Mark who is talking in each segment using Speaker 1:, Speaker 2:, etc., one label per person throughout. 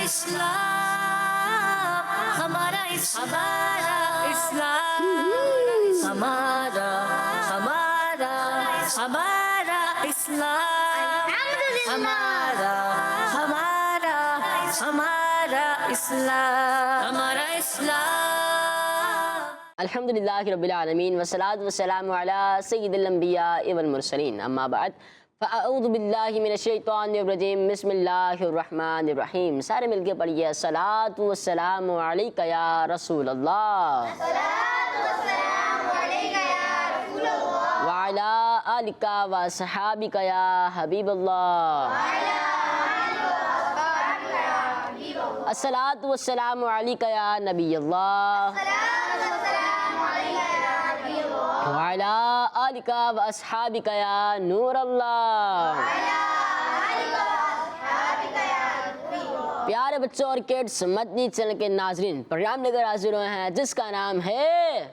Speaker 1: اسلام ہمارا اسلام ہمارا اسلام ہمارا اسلام
Speaker 2: الحمدللہ رب العالمین والصلاة والسلام علی سید الانبیاء والمرسلین اما بعد فاعوذ باللہ من الشیطان الرجیم بسم اللہ الرحمن الرحیم. سارے مل کے پڑھیے الصلاۃ والسلام علیکہ یا رسول اللہ وعلی آلکہ وصحابکہ یا حبیب اللہ. الصلاۃ والسلام علیکہ یا نبی اللہ وعلی آلکہ واصحابکہ یا نور اللہ. پیارے بچوں اور کڈس، مدنی چینل کے ناظرین، پروگرام لے کر حاضر ہوئے ہیں جس کا نام ہے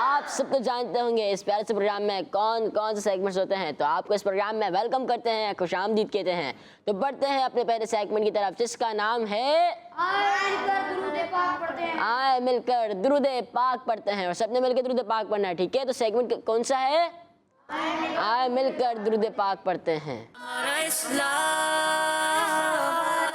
Speaker 2: آپ سب تو جانتے ہوں گے اس پیارے سے پروگرام میں کون کون سے سیگمنٹس ہوتے ہیں، تو آپ کو اس پروگرام میں ویلکم کرتے ہیں، خوش آمدید کہتے ہیں. تو بڑھتے ہیں اپنے پہلے سیگمنٹ کی طرف جس کا نام ہے آئے مل کر درود پاک پڑھتے ہیں. اور سب نے مل کے درود پاک پڑھنا ہے، ٹھیک ہے؟ تو سیگمنٹ کون سا ہے؟ آئے مل کر درود پاک پڑھتے ہیں.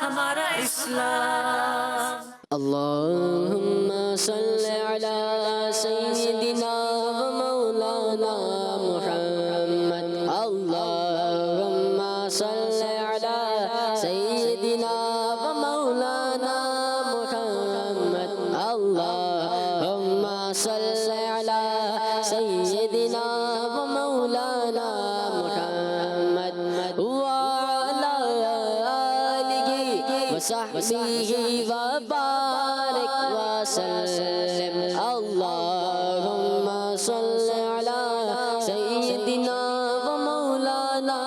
Speaker 1: ہمارا اسلام
Speaker 2: اللہم صلی علی سیدنا و مولانا محمد. اللہم صلی علی سیدنا و مولانا محمد. اللہم صلی علی سیدنا و مولانا محمد وعلی آلہ وصحبہ وبارک وسلم. اللہم صلی علی سیدنا و مولانا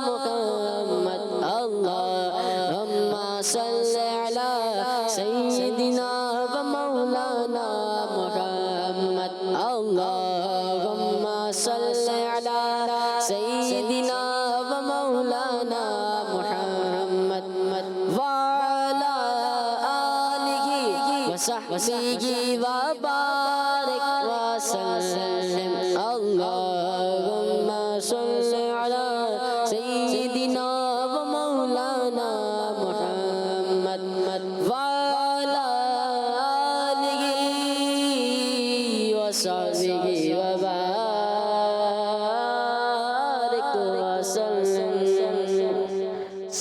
Speaker 2: محمد. اللہم صلی علی سیدنا و مولانا محمد. اللہم صلی علی سیدنا و مولانا محمد وعلی آلہ وصحبہ وبارک وسلم. اللہم صلی علی سیدنا و مولانا محمد وعلی آلہ وصحبہ وبارک وسلم.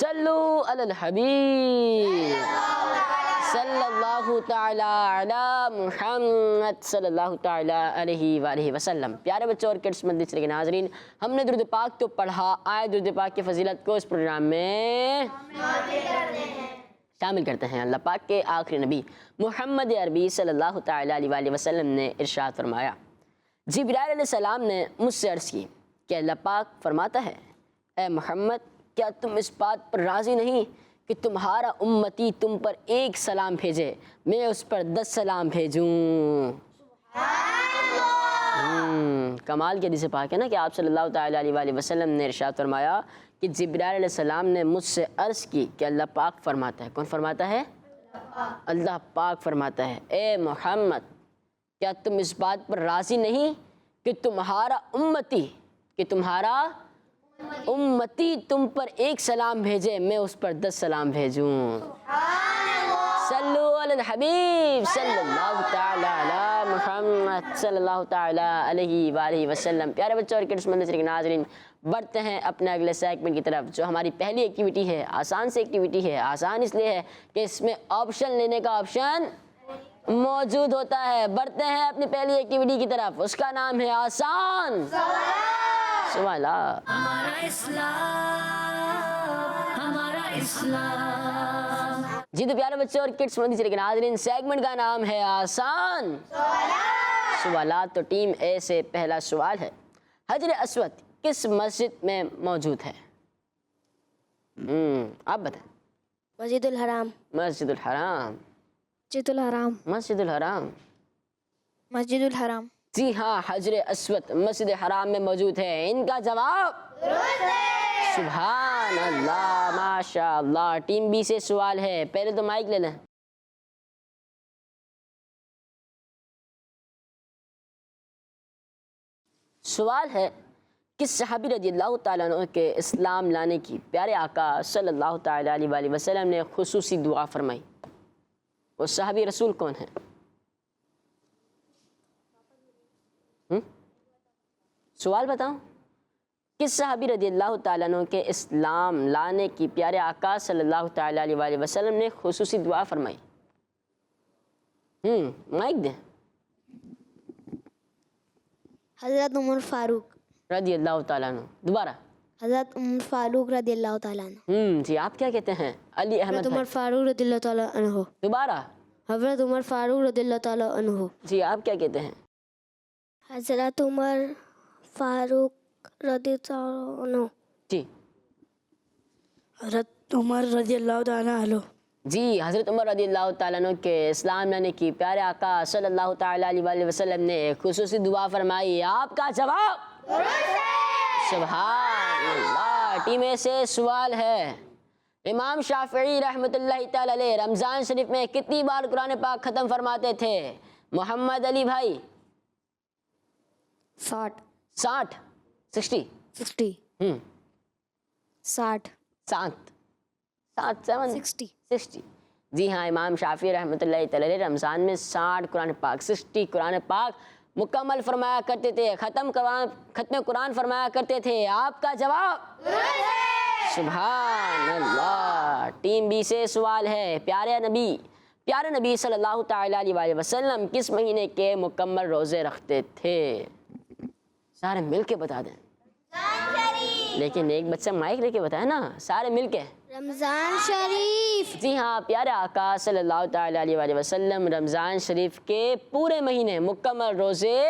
Speaker 2: صلو علی الحبیب صلی اللہ تعالی علی محمد صلی اللہ تعالی علیہ وآلہ وسلم. پیارے بچوں اور کڈس مدنی چینل کے ناظرین، ہم نے درود پاک تو پڑھا، آئے درود پاک کی فضیلت کو اس پروگرام میں شامل کرتے ہیں. اللہ پاک کے آخری نبی محمد عربی صلی اللہ تعالی علیہ وآلہ وسلم نے ارشاد فرمایا، جبرائیل علیہ السلام نے مجھ سے عرض کی کہ اللہ پاک فرماتا ہے، اے محمد کیا تم اس بات پر راضی نہیں کہ تمہارا امتی تم پر ایک سلام بھیجے، میں اس پر 10 سلام بھیجوں. کمال کی حدیث پاک ہے نا کہ آپ صلی اللہ تعالیٰ علیہ وآلہ وسلم نے ارشاد فرمایا کہ جبرائیل علیہ السلام نے مجھ سے عرض کی کہ اللہ پاک فرماتا ہے. کون فرماتا ہے؟ اللہ پاک فرماتا ہے، اے محمد کیا تم اس بات پر راضی نہیں کہ تمہارا امتی تم پر ایک سلام بھیجے، میں اس پر 10 سلام بھیجوں. صلو علی الحبیب صلی اللہ تعالی علی محمد صلی اللہ تعالی علیہ وآلہ وسلم. پیارے بچوں اور کڈس مدنی چینل کے ناظرین، بڑھتے ہیں اپنے اگلے سیگمنٹ کی طرف جو ہماری پہلی ایکٹیویٹی ہے. آسان سے ایکٹیویٹی ہے، آسان اس لیے ہے کہ اس میں آپشن لینے کا آپشن موجود ہوتا ہے. بڑھتے ہیں اپنی پہلی ایکٹیویٹی کی طرف، اس کا نام ہے آسان سوالات.
Speaker 1: ہمارا اسلام
Speaker 2: جی تو پیارے بچے اور کڈس مدنی چینل کے ناظرین، سیگمنٹ کا نام ہے آسان سوالات. تو ٹیم اے سے پہلا سوال ہے، حجر اسود کس مسجد میں موجود ہے؟ آپ بتائیں.
Speaker 3: مسجد الحرام.
Speaker 2: مسجد الحرام.
Speaker 3: مسجد الحرام.
Speaker 2: مسجد الحرام.
Speaker 3: مسجد الحرام.
Speaker 2: جی ہاں، حجر اسود مسجد حرام میں موجود ہے. ان کا جواب درست ہے. سبحان اللہ، ماشاء اللہ۔ ٹیم بی سے سوال ہے، پہلے تو مائک لے لیں۔ سوال ہے، کس صحابی رضی اللہ تعالیٰ عنہ کے اسلام لانے کی پیارے آقا صلی اللہ تعالیٰ علیہ وآلہ وسلم نے خصوصی دعا فرمائی؟ وہ صحابی رسول کون ہیں؟ سوال بتاؤں، کس صحابی رضی اللہ تعالیٰ عنہ کے اسلام لانے کی پیارے آقا صلی اللہ تعالیٰ علیہ وآلہ وسلم نے خصوصی دعا فرمائی؟ مائک دیں۔
Speaker 3: حضرت عمر فاروق
Speaker 2: رضی اللہ تعالیٰ عنہ۔ دوبارہ۔
Speaker 3: حضرت عمر فاروق رضی اللہ تعالیٰ عنہ۔
Speaker 2: جی آپ کیا کہتے ہیں؟ علی احمد
Speaker 3: حضرت عمر
Speaker 2: بھائی۔
Speaker 3: فاروق رضی اللہ تعالیٰ عنہ۔
Speaker 2: دوبارہ۔
Speaker 3: حضرت عمر فاروق رضی اللہ تعالیٰ عنہ۔
Speaker 2: جی آپ کیا کہتے ہیں؟
Speaker 3: حضرت عمر فاروق رضی اللہ عنہ۔
Speaker 2: جی
Speaker 3: حضرت عمر رضی اللہ تعالیٰ عنہ۔
Speaker 2: جی حضرت عمر رضی اللہ تعالیٰ عنہ کے اسلام لانے کی پیارے آقا صلی اللہ تعالیٰ علیہ وآلہ وسلم نے خصوصی دعا فرمائی۔ آپ کا جواب سبحان اللہ۔ ٹیم اے سے سوال ہے، امام شافعی رحمۃ اللہ تعالیٰ علیہ رمضان شریف میں کتنی بار قرآن پاک ختم فرماتے تھے؟ محمد علی بھائی۔
Speaker 3: 60
Speaker 2: 60
Speaker 3: 60 60
Speaker 2: 60 جی ہاں، امام شافعی رحمۃ اللہ تعالیٰ علیہ رمضان میں 60 قرآن پاک 60 قرآن پاک مکمل فرمایا کرتے تھے، ختم قرآن فرمایا کرتے تھے۔ آپ کا جواب سبحان اللہ۔ ٹیم بی سے سوال ہے، پیارے نبی صلی اللہ تعالیٰ علیہ وآلہ وسلم کس مہینے کے مکمل روزے رکھتے تھے؟ سارے مل کے بتا دیں، لیکن ایک بچہ مائک لے کے بتائے نا، سارے مل کے۔
Speaker 3: رمضان شریف۔
Speaker 2: جی ہاں، پیارے آقا صلی اللہ تعالیٰ علیہ وآلہ وسلم رمضان شریف کے پورے مہینے مکمل روزے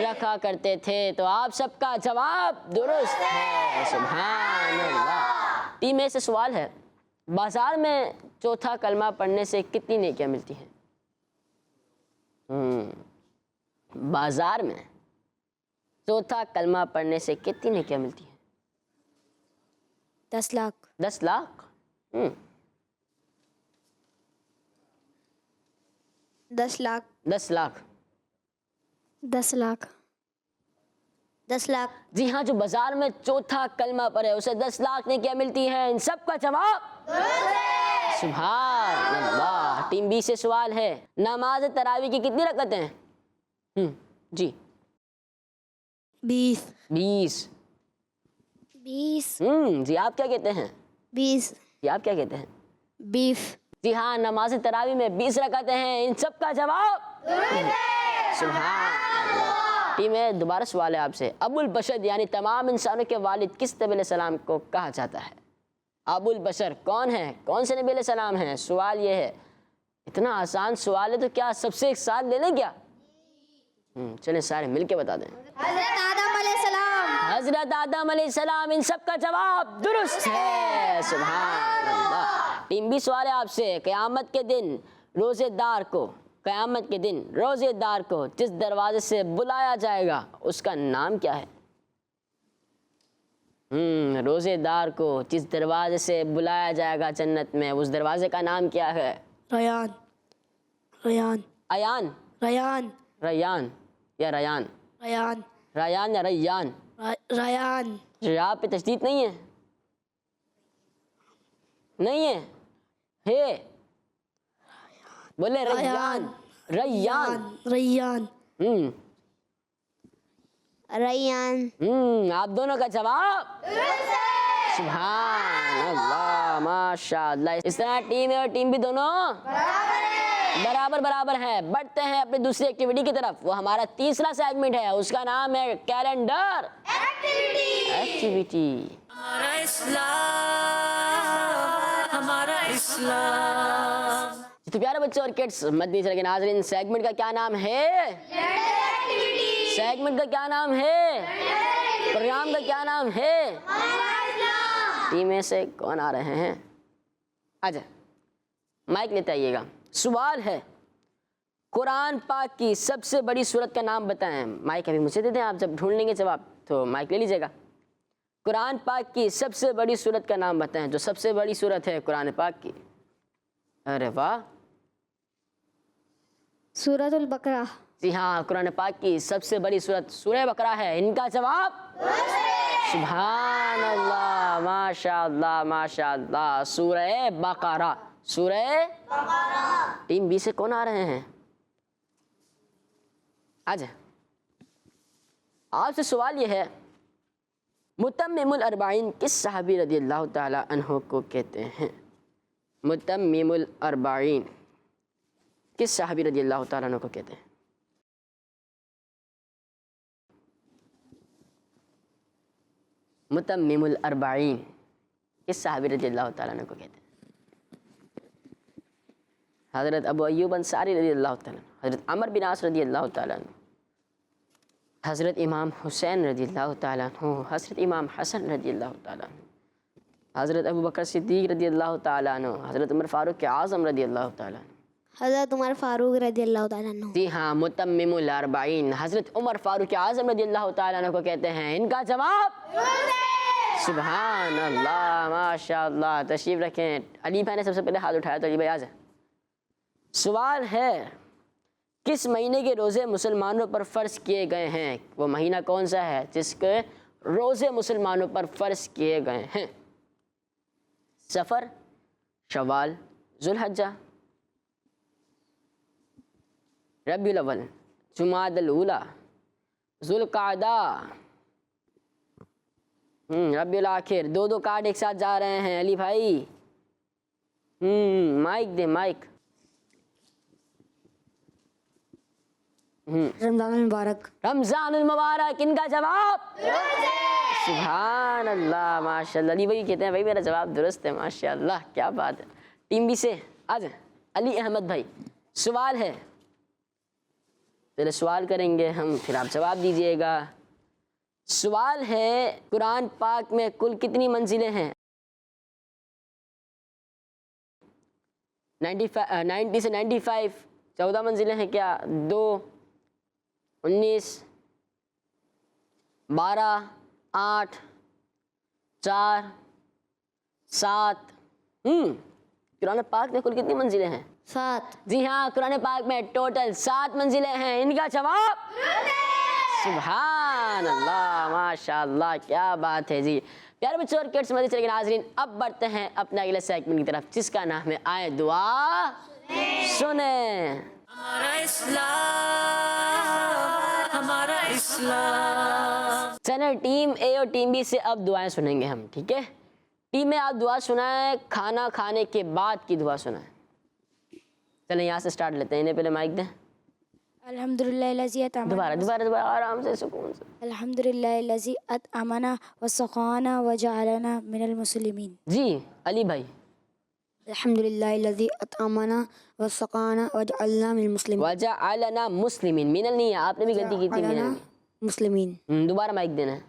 Speaker 2: رکھا کرتے تھے۔ تو آپ سب کا جواب درست ہے، سبحان اللہ۔ ٹیم اے سے سوال ہے، بازار میں چوتھا کلمہ پڑھنے سے کتنی نیکیاں ملتی ہیں؟ بازار میں چوتھا کلمہ پڑھنے سے کتنی نیکیاں ملتی ہیں؟
Speaker 3: 10 لاکھ
Speaker 2: 10 لاکھ
Speaker 3: 10 لاکھ
Speaker 2: 10 لاکھ
Speaker 3: 10 لاکھ 10 لاکھ۔
Speaker 2: جی ہاں، جو بازار میں چوتھا کلمہ پڑھے اسے 10 لاکھ نیکیاں ملتی ہیں۔ ان سب کا جواب سبحان اللہ۔ ٹیم بی سے سوال ہے، نماز تراویح کی کتنی رکعتیں ہیں؟ جی
Speaker 3: 20
Speaker 2: جی آپ کیا کہتے ہیں؟
Speaker 3: 20
Speaker 2: جی آپ کیا کہتے ہیں؟
Speaker 3: 20
Speaker 2: جی ہاں، نماز تراویح میں 20 رکعتیں ہیں۔ ان سب کا جواب سبحان اللہ۔ ٹیم میں دوبارہ سوال ہے آپ سے، ابو البشر یعنی تمام انسانوں کے والد کس نبی علیہ السلام کو کہا جاتا ہے؟ ابو البشر کون ہے؟ کون سے نبی علیہ السلام ہیں؟ سوال یہ ہے، اتنا آسان سوال ہے تو کیا سب سے ایک ساتھ لے لیں کیا؟ چلیں سارے مل کے بتا دیں۔
Speaker 3: حضرت آدم علیہ السلام۔
Speaker 2: حضرت آدم علیہ السلام۔ ان سب کا جواب درست ہے، سبحان اللہ۔ ٹیم بھی سوال ہے آپ سے، قیامت کے دن روزے دار کو جس دروازے سے بلایا جائے گا اس کا نام کیا ہے؟ روزے دار کو جس دروازے سے بلایا جائے گا جنت میں، اس دروازے کا نام کیا ہے؟
Speaker 3: ریان
Speaker 2: ایان، ریان یا ریان؟ ریان یا ریان؟ راہ پہ تشدید نہیں ہے بولے ریان آپ دونوں کا جواب سبحان اللہ، ماشاء اللہ۔ اس طرح ٹیم اے اور ٹیم بی دونوں برابر ہیں۔ بڑھتے ہیں اپنی دوسری ایکٹیویٹی کی طرف، وہ ہمارا تیسرا سیگمنٹ ہے، اس کا نام ہے کیلنڈر ایکٹیویٹی۔
Speaker 1: ہمارا اسلام۔
Speaker 2: تو پیارے بچوں اور کڈس، مدنی چینل کے ناظرین، سیگمنٹ کا کیا نام ہے؟ سیگمنٹ کا کیا نام ہے؟ پروگرام کا کیا نام ہے؟ ٹیم میں سے کون آ رہے ہیں؟ آجا مائک لیتے آئیے گا۔ سوال ہے، قرآن پاک کی سب سے بڑی سورت کا نام بتائیں۔ مائک ابھی مجھے دے دیں، آپ جب ڈھونڈ لیں گے جواب تو مائک لے لیجیے گا۔ قرآن پاک کی سب سے بڑی سورت کا نام بتائیں، جو سب سے بڑی سورت ہے قرآن پاک کی۔ ارے واہ!
Speaker 3: سورۃ البقرہ۔
Speaker 2: جی ہاں، قرآن پاک کی سب سے بڑی سورت سورہ بقرہ ہے۔ ان کا جواب سبحان اللہ، ماشاء اللہ ماشاء اللہ، سورہ بقرہ، سورہ بقرہ۔ ٹیم بی سے کون آ رہے ہیں؟ آج آپ سے سوال یہ ہے، متمم الاربعین کس صحابی رضی اللہ تعالی عنہ کو کہتے ہیں؟ متمم الاربعین کس صحابی رضی اللہ تعالیٰ عنہ کو کہتے ہیں؟ متمم الاربعین کس صحابی رضی اللہ تعالیٰ عنہ کو کہتے ہیں؟ حضرت ابو ایوب انصاری رضی اللہ تعالیٰ عنہ، حضرت عمر بن عاص رضی اللہ تعالیٰ عنہ، حضرت امام حسین رضی اللہ تعالیٰ عنہ، حضرت امام حسن رضی اللہ تعالیٰ عنہ، حضرت ابو بکر صدیق رضی اللہ تعالیٰ عنہ، حضرت عمر فاروق اعظم رضی اللہ تعالیٰ عنہ،
Speaker 3: حضرت عمر فاروق رضی اللہ تعالیٰ عنہ۔
Speaker 2: جی ہاں، متمم الاربعین حضرت عمر فاروق اعظم رضی اللہ تعالیٰ عنہ کو کہتے ہیں۔ ان کا جواب سبحان اللہ، ماشاء اللہ۔ تشریف رکھیں۔ علی بھائی نے سب سے پہلے ہاتھ اٹھایا، تو علی بھائی آ جائیں۔ سوال ہے، کس مہینے کے روزے مسلمانوں پر فرض کیے گئے ہیں؟ وہ مہینہ کون سا ہے جس کے روزے مسلمانوں پر فرض کیے گئے ہیں؟ سفر، شوال، ذوالحجہ، ربیع الاول، جمادی الاولیٰ، ذوالقعدہ، ربیع الاخر۔ دو کارڈ ایک ساتھ جا رہے ہیں علی بھائی۔ مائک دے، مائک۔
Speaker 3: رمضان المبارک۔
Speaker 2: رمضان المبارک۔ ان کا جواب سبحان اللہ، ماشاء اللہ۔ علی بھائی کہتے ہیں بھائی میرا جواب درست ہے، ماشاء اللہ، کیا بات ہے۔ ٹیم بی سے آ جائیں۔ علی احمد بھائی، سوال ہے، پہلے سوال کریں گے ہم، پھر آپ جواب دیجئے گا۔ سوال ہے، قرآن پاک میں کل کتنی منزلیں ہیں؟ 90 سے 95، 14 منزلیں ہیں کیا؟ 2، 19، 12، 8، 4، 7۔ قرآن پاک میں کل کتنی منزلیں ہیں؟
Speaker 3: 7۔
Speaker 2: جی ہاں، قرآن پاک میں ٹوٹل 7 منزلیں ہیں۔ ان کا جواب سبحان اللہ، ماشاء اللہ، کیا بات ہے جی۔ پیارے بچوں اور کڈس مزید چلے گئے ناظرین، اب بڑھتے ہیں اپنے اگلے سیگمنٹ کی طرف، جس کا نام ہے آئے دعا سنیں۔
Speaker 1: ہمارا اسلام، ہمارا اسلام۔
Speaker 2: چلیں، ٹیم اے اور ٹیم بی سے اب دعائیں سنیں گے ہم، ٹھیک ہے؟ ٹیم میں آپ دعا سنائیں، کھانا کھانے کے بعد کی دعا سنائیں۔ چلیں یہاں سے سٹارٹ لیتے ہیں، انہیں پہلے مائک دیں۔
Speaker 3: الحمدللہ الذی اطعمنا،
Speaker 2: دوبارہ آرام سے، سکون سے۔
Speaker 3: الحمدللہ الذی اطعمنا وسقانا وجعلنا من المسلمین۔
Speaker 2: جی علی بھائی۔
Speaker 3: الحمدللہ الذی اطعمنا وسقانا وجعلنا من المسلمین۔
Speaker 2: وجعلنا مسلمین، من نہیں ہے، آپ نے بھی غلطی کی تھی، من
Speaker 3: مسلمین۔
Speaker 2: دوبارہ مائک دینا ہے۔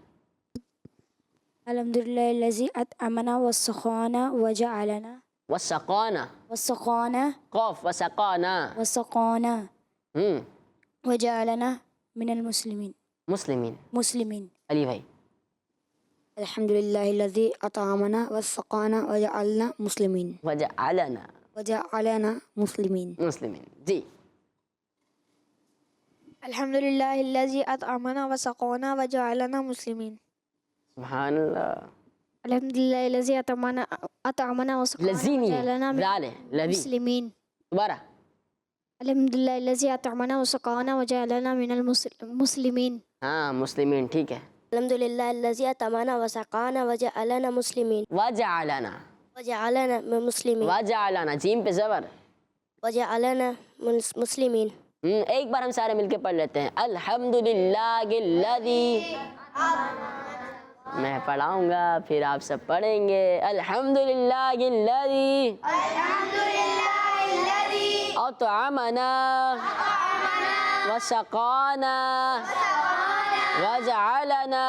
Speaker 3: الحمدللہ الذی اطعمنا وسقانا وجعلنا
Speaker 2: وسقانا، قوف، وسقانا،
Speaker 3: وجعلنا من المسلمین۔ مسلمین۔
Speaker 2: علی بھائی۔
Speaker 3: الحمدللہ الذی اطعمنا وسقانا وجعلنا مسلمین۔
Speaker 2: وجعلنا
Speaker 3: مسلمین۔
Speaker 2: جی۔
Speaker 3: الحمدللہ الذی اطعمنا وسقانا وجعلنا مسلمین۔
Speaker 2: سبحان اللہ۔
Speaker 3: الحمدللہ الذی اطعمنا وسقانا
Speaker 2: لذینی
Speaker 3: وجعلنا
Speaker 2: لذی،
Speaker 3: مسلمین۔
Speaker 2: دوبارہ۔
Speaker 3: الحمدللہ الذی اطعمنا وسقانا وجعلنا من المسلمین۔
Speaker 2: ہاں، مسلمین، ٹھیک ہے۔
Speaker 3: الحمدللہ الذی اطعمنا وسقانا وجعلنا مسلمین۔
Speaker 2: وجعلنا
Speaker 3: مسلمین۔
Speaker 2: وجعلنا، جیم پہ زبر۔
Speaker 3: وجعلنا مسلمین۔
Speaker 2: ایک بار ہم سارے مل کے پڑھ لیتے ہیں۔ الحمدللہ الذی، میں پڑھاؤں گا پھر آپ سب پڑھیں گے۔ الحمدللہ الذی اطعمنا وسقانا وجعلنا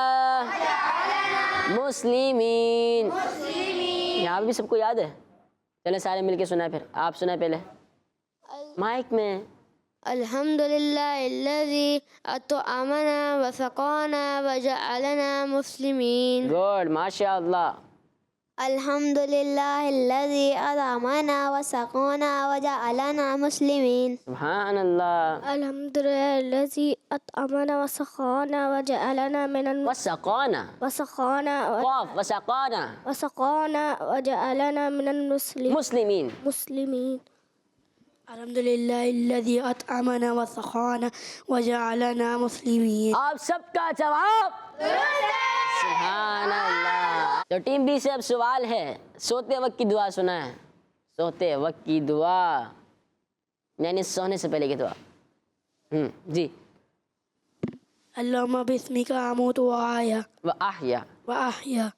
Speaker 2: مسلمین۔ یہاں بھی سب کو یاد ہے؟ چلیں سارے مل کے سنائیں، پھر آپ سنائیں پہلے مائک میں۔
Speaker 3: الحمد لله الذي أطعمنا وسقانا وجعلنا مسلمين.
Speaker 2: گڈ ماشاء اللہ.
Speaker 3: الحمد لله الذي أطعمنا وسقانا وجعلنا مسلمين.
Speaker 2: سبحان اللہ.
Speaker 3: الحمد لله الذي أطعمنا وسقانا وجعلنا من
Speaker 2: وسقانا
Speaker 3: وسقانا
Speaker 2: قاف وسقانا
Speaker 3: وسقانا وجعلنا من
Speaker 2: مسلمین.
Speaker 3: المسلمين.
Speaker 4: الحمد لله الذي أطعمنا وسقانا وجعلنا مسلمين.
Speaker 2: آپ سب کا جواب سبحان اللہ. تو ٹیم بی سے اب سوال ہے، سوتے وقت کی دعا سنا ہے؟ سوتے وقت کی دعا یعنی سونے سے پہلے کی دعا. جی.
Speaker 4: اللهم باسمك أموت وأحيا
Speaker 2: وأحيا
Speaker 4: وأحيا.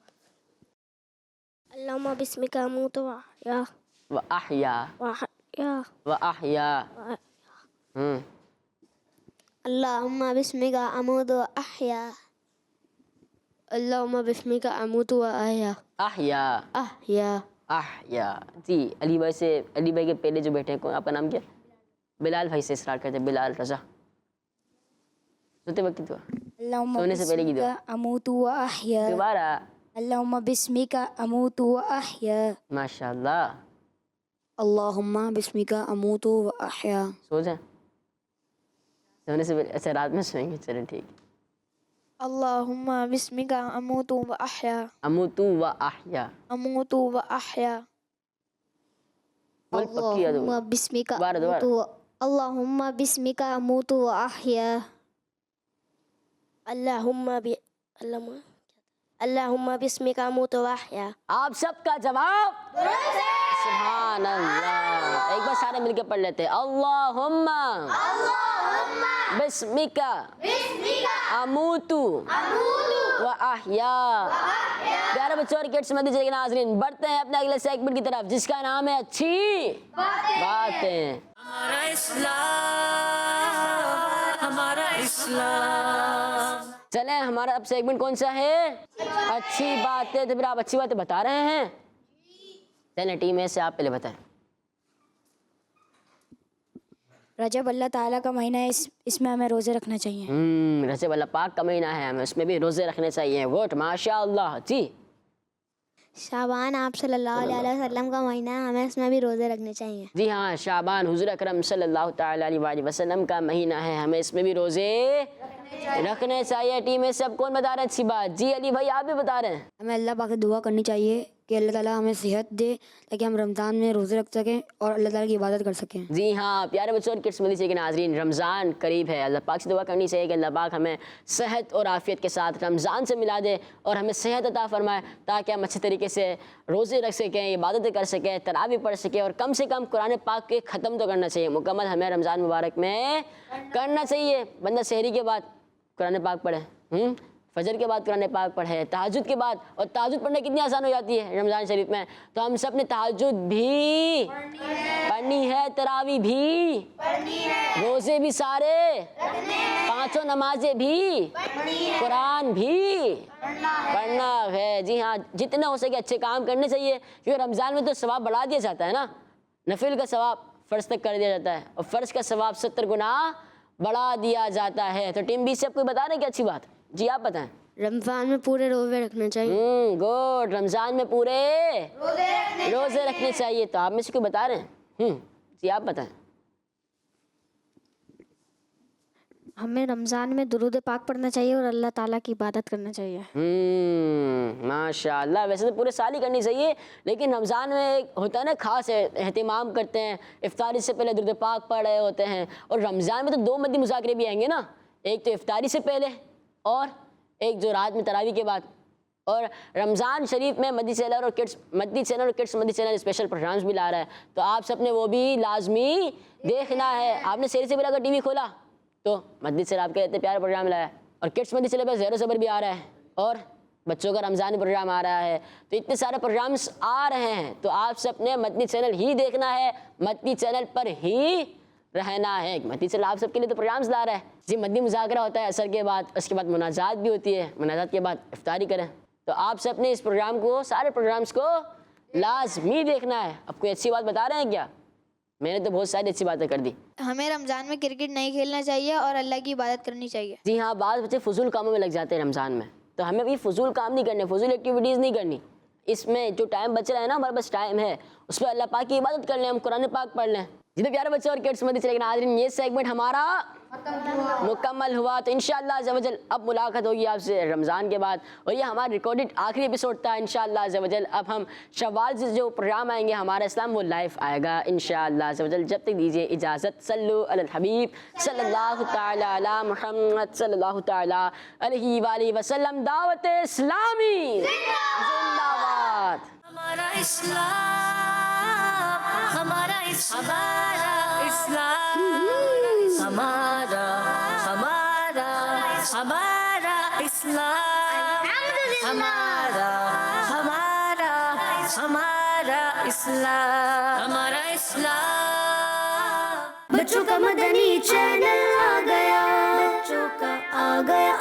Speaker 3: اللهم باسمك أموت وأحيا
Speaker 2: وأحيا
Speaker 3: وأحيا.
Speaker 2: وأحيا.
Speaker 3: اللهم باسمك أموت وأحيا. اللهم باسمك أموت وأحيا.
Speaker 2: أحيا
Speaker 3: أحيا.
Speaker 2: أحيا. جی علی بھائی سے، علی بھائی کے پہلے جو بیٹھے ہیں، کون آپ کا نام کیا؟ بلال بھائی سے اسٹارٹ کرتے ہیں. بلال رضا. سوتے وقت کی دعا، سونے سے پہلے کی دعا.
Speaker 5: أموت وأحيا.
Speaker 2: دوبارہ.
Speaker 5: اللهم باسمك أموت وأحيا.
Speaker 2: ماشاء اللہ.
Speaker 5: اللهم باسمك أموت وأحيا.
Speaker 2: سو جائیں سونے سے پہلے. اچھا رات میں سوئیں گے، چلیں ٹھیک.
Speaker 5: اللهم باسمك أموت وأحيا.
Speaker 2: اموت و احیا.
Speaker 5: أموت وأحيا.
Speaker 2: بول پکی یاد ہو.
Speaker 3: اللهم باسمك
Speaker 2: دوبارہ دوبارہ.
Speaker 3: اللهم باسمك أموت وأحيا. اللهم باسمك أموت وأحيا.
Speaker 2: آپ سب کا جواب سبحان اللہ. ایک بار سارے مل کے پڑھ لیتے ہیں. اللہم بسمک اموت و احیا. پیارے بچوں اور کڈس مدرسے کے ناظرین، بڑھتے ہیں اپنے اگلے سیگمنٹ کی طرف جس کا نام ہے اچھی باتیں.
Speaker 1: ہمارا اسلام، ہمارا اسلام.
Speaker 2: چلیں ہمارا اب سیگمنٹ کون سا ہے؟ اچھی باتیں. تو پھر آپ اچھی باتیں بتا رہے ہیں. چلیں ٹیم اے سے آپ پہلے بتائیں.
Speaker 5: رجب اللہ تعالیٰ کا مہینہ ہے، اس میں ہمیں روزے رکھنا چاہیے.
Speaker 2: رجب اللہ پاک کا مہینہ ہے، ہمیں اس میں بھی روزے رکھنے چاہیے. گڈ ماشاء اللہ. جی.
Speaker 3: شعبان آپ صلی اللہ علیہ وسلم کا مہینہ ہے، ہمیں اس میں بھی روزے رکھنے چاہیے.
Speaker 2: جی ہاں، شعبان حضور اکرم صلی اللہ تعالیٰ علیہ وسلم کا مہینہ ہے، ہمیں اس میں بھی روزے رکھنے چاہیے. ٹیم میں سب کون بتا رہے ہیں اچھی بات؟ جی علی بھائی آپ بھی بتا رہے ہیں.
Speaker 5: ہمیں اللہ پاک سے دعا کرنی چاہیے کہ اللہ تعالیٰ ہمیں صحت دے تاکہ ہم رمضان میں روزے رکھ سکیں اور اللہ تعالیٰ کی عبادت کر سکیں.
Speaker 2: جی ہاں پیارے بچوں اور کڈس مدرسے کے ناظرین، رمضان قریب ہے. اللہ پاک سے دعا کرنی چاہیے کہ اللہ پاک ہمیں صحت اور عافیت کے ساتھ رمضان سے ملا دے اور ہمیں صحت عطا فرمائے تاکہ ہم اچھے طریقے سے روزے رکھ سکیں، عبادتیں کر سکیں، تراویح پڑھ سکیں اور کم سے کم قرآن پاک کے ختم تو کرنا چاہیے. مکمل ہمیں رمضان مبارک میں کرنا چاہیے. بندہ سحری کے بعد قرآن پاک پڑھے، فجر کے بعد قرآن پاک پڑھے، تہجد کے بعد. اور تہجد پڑھنا کتنی آسان ہو جاتی ہے رمضان شریف میں. تو ہم سب نے تہجد بھی پڑھنی ہے، تراویح بھی روزے بھی سارے، پانچوں نمازیں بھی، قرآن بھی پڑھنا ہے. جی ہاں جتنا ہو سکے اچھے کام کرنے چاہیے کیونکہ رمضان میں تو ثواب بڑھا دیا جاتا ہے نا. نفل کا ثواب فرض تک کر دیا جاتا ہے اور فرض کا ثواب 70 گنا بڑھا دیا جاتا ہے. تو ٹیم بی سے آپ کو بتا رہے ہیں کہ اچھی بات. جی آپ بتائیں.
Speaker 3: رمضان میں پورے روزے رکھنا چاہیے.
Speaker 2: گڈ. رمضان میں پورے روزے رکھنے چاہیے. تو آپ میں سے کوئی بتا رہے ہیں؟ جی آپ بتائیں.
Speaker 5: ہمیں رمضان میں درود پاک پڑھنا چاہیے اور اللہ تعالیٰ کی عبادت کرنا چاہیے.
Speaker 2: ماشاء اللہ. ویسے تو پورے سال ہی کرنی چاہیے لیکن رمضان میں ایک ہوتا ہے نا خاص اہتمام کرتے ہیں، افطاری سے پہلے درود پاک پڑھ رہے ہوتے ہیں. اور رمضان میں تو 2 مدی مذاکرے بھی آئیں گے نا، ایک تو افطاری سے پہلے اور ایک جو رات میں تراویح کے بعد. اور رمضان شریف میں مدی چینل اور کڈس مدی چینل اسپیشل پروگرامز بھی لا رہا ہے. تو آپ سب نے وہ بھی لازمی دیکھنا ہے. آپ نے سیر سے پہلے اگر ٹی وی کھولا تو مدی چینل آپ کے اتنے پیارے پروگرام لایا ہے اور کڈس مدی چینل پہ زیر و زبر بھی آ رہا ہے اور بچوں کا رمضان پروگرام آ رہا ہے. تو اتنے سارے پروگرامز آ رہے ہیں تو آپ سب نے مدنی چینل ہی دیکھنا ہے، مدنی چینل پر ہی رہنا ہے. مدنی چینل آپ سب کے لیے تو پروگرامز لا رہا ہے. جی مدنی مذاکرہ ہوتا ہے عصر کے بعد، اس کے بعد مناجات بھی ہوتی ہے، مناجات کے بعد افطاری کریں. تو آپ سب نے اس پروگرام کو، سارے پروگرامز کو لازمی دیکھنا ہے. اب کوئی اچھی بات بتا رہے ہیں کیا؟ میں نے تو بہت ساری اچھی باتیں کر دی.
Speaker 3: ہمیں رمضان میں کرکٹ نہیں کھیلنا چاہیے اور اللہ کی عبادت کرنی چاہیے.
Speaker 2: جی ہاں، بعض بچے فضول کاموں میں لگ جاتے ہیں رمضان میں، تو ہمیں بھی فضول کام نہیں کرنے، فضول ایکٹیویٹیز نہیں کرنی. اس میں جو ٹائم بچ رہا ہے نا، ہمارے پاس ٹائم ہے، اس میں اللہ پاک کی عبادت کر لیں، ہم قرآن پاک پڑھ لیں. جتنے پیارے بچے اور کڈس مدی چلے گا ناظرین، یہ سیگمنٹ ہمارا مکمل ہوا. تو انشاءاللہ عز و جل اب ملاقات ہوگی آپ سے رمضان کے بعد، اور یہ ہمارا ریکارڈڈ آخری ایپیسوڈ تھا. انشاءاللہ عز و جل اب ہم شوال سے جو پروگرام آئیں گے ہمارا اسلام، وہ لائیو آئے گا انشاءاللہ عز و جل. جب تک دیجیے اجازت. صلو علی الحبیب صلی اللہ تعالی علی محمد صلی اللہ تعالی علیہ وآلہ وسلم. دعوت اسلامی زندہ باد.
Speaker 1: ہمارا اسلام، ہمارا اسلام، ہمارا ہمارا اسلام، ہمارا اسلام، ہمارا اسلام.
Speaker 6: بچوں کا مدنی چینل آ گیا، بچوں کا آ گیا